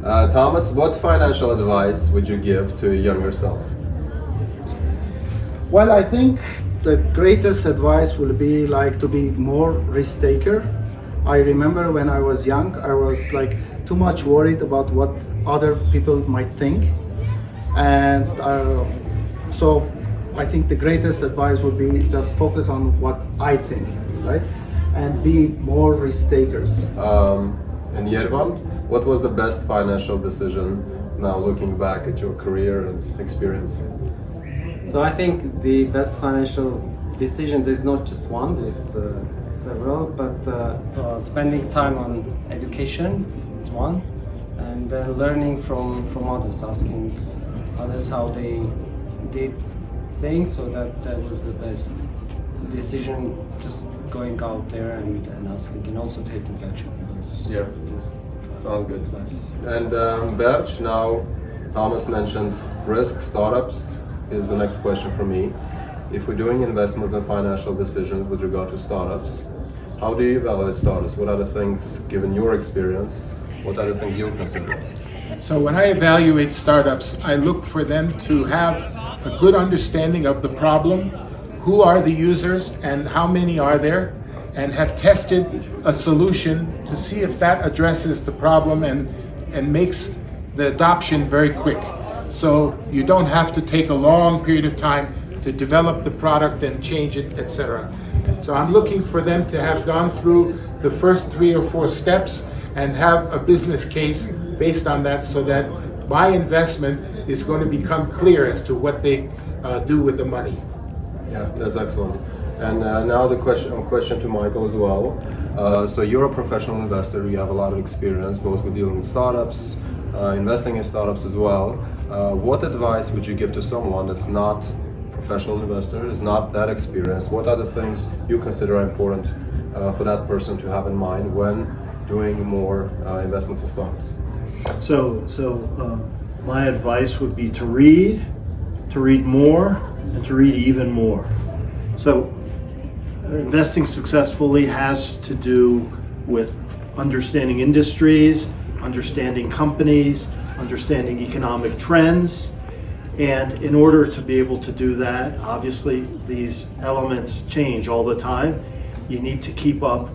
Thomas, what financial advice would you give to your younger self? Well, I think the greatest advice will be like to be more risk taker. I remember when I was young, I was like too much worried about what other people might think, and so I think the greatest advice would be just focus on what I think, right, and be more risk takers. And Yervan, what was the best financial decision now looking back at your career and experience? So I think the best financial decision, there's not just one, there's several, but spending time on education is one, and then learning from others, asking others how they did things, so that was the best decision, just going out there and asking, and also taking action. Yeah, sounds good. And Berch, now Thomas mentioned risk, startups is the next question for me. If we're doing investments and financial decisions with regard to startups, how do you evaluate startups? What are the things, given your experience, what are the things you consider? So when I evaluate startups, I look for them to have a good understanding of the problem, who are the users and how many are there, and have tested a solution to see if that addresses the problem and makes the adoption very quick. So you don't have to take a long period of time to develop the product and change it, etc. So I'm looking for them to have gone through the first 3 or 4 steps and have a business case based on that, so that my investment is going to become clear as to what they do with the money. Yeah, that's excellent. And now the question to Michael as well. So you're a professional investor, you have a lot of experience both with dealing with startups, investing in startups as well. What advice would you give to someone that's not a professional investor, is not that experienced? What are the things you consider important for that person to have in mind when doing more investments in startups? So my advice would be to read more, and to read even more. So investing successfully has to do with understanding industries, understanding companies, understanding economic trends. And in order to be able to do that, obviously these elements change all the time. You need to keep up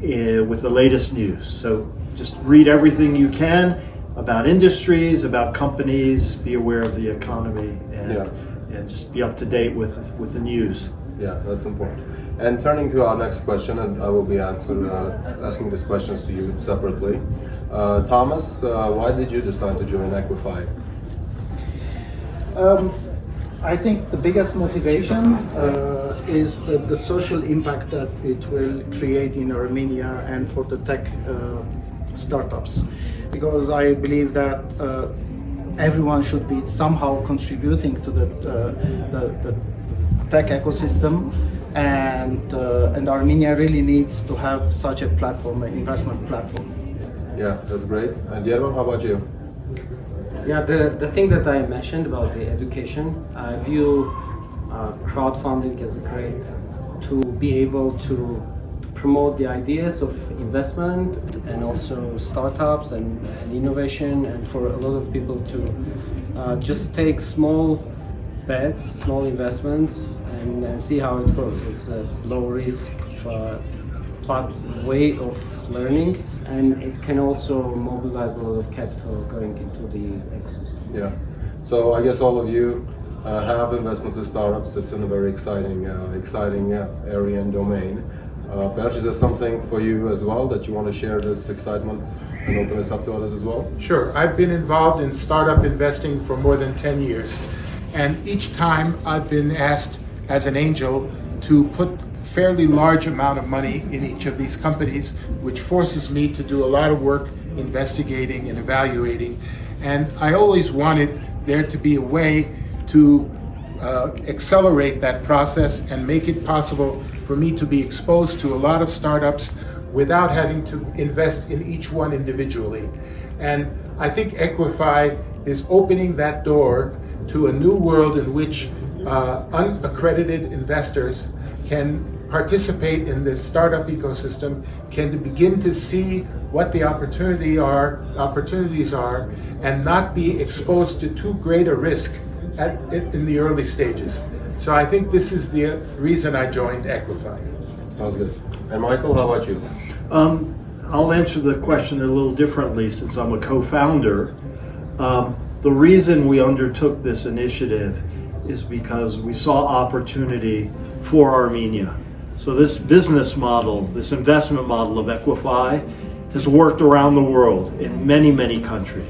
with the latest news. So just read everything you can about industries, about companies, be aware of the economy, and just be up to date with the news. Yeah, that's important. And turning to our next question, and I will be asking these questions to you separately. Thomas, why did you decide to join eqwefy? I think the biggest motivation is the social impact that it will create in Armenia and for the tech startups, because I believe that everyone should be somehow contributing to the tech ecosystem, and Armenia really needs to have such a platform, an investment platform. Yeah, that's great. And Yervan, how about you? Yeah, the thing that I mentioned about the education, I view crowdfunding as a great to be able to promote the ideas of investment and also startups and innovation, and for a lot of people to just take small bets, small investments, and see how it goes. It's a low risk way of learning, and it can also mobilize a lot of capital going into the ecosystem. Yeah. So I guess all of you have investments in startups. It's in a very exciting area and domain. Berch, is there something for you as well that you want to share this excitement and open this up to others as well? Sure. I've been involved in startup investing for more than 10 years. And each time I've been asked as an angel to put fairly large amount of money in each of these companies, which forces me to do a lot of work investigating and evaluating. And I always wanted there to be a way to accelerate that process and make it possible for me to be exposed to a lot of startups without having to invest in each one individually. And I think eqwefy is opening that door to a new world in which unaccredited investors can participate in this startup ecosystem, can begin to see what the opportunities are, and not be exposed to too great a risk in the early stages. So I think this is the reason I joined eqwefy. Sounds good. And Michael, how about you? I'll answer the question a little differently since I'm a co-founder. The reason we undertook this initiative is because we saw opportunity for Armenia. So this business model, this investment model of eqwefy has worked around the world in many, many countries.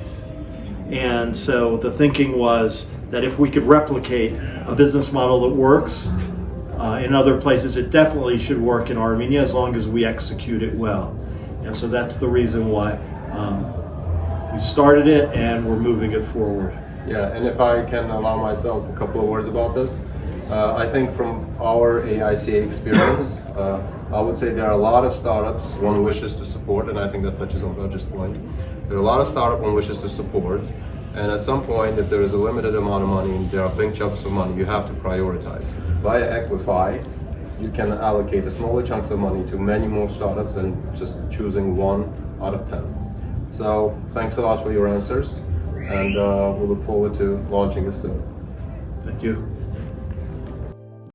And so the thinking was that if we could replicate a business model that works in other places, it definitely should work in Armenia as long as we execute it well. And so that's the reason why we started it and we're moving it forward. Yeah, and if I can allow myself a couple of words about this, I think from our AICA experience, I would say there are a lot of startups one wishes to support, and I think that touches on Roger's point. There are a lot of startups one wishes to support, and at some point, if there is a limited amount of money, and there are big chunks of money, you have to prioritize. Via eqwefy, you can allocate a smaller chunks of money to many more startups than just choosing 1 out of 10. So thanks a lot for your answers, and we look forward to launching this soon. Thank you.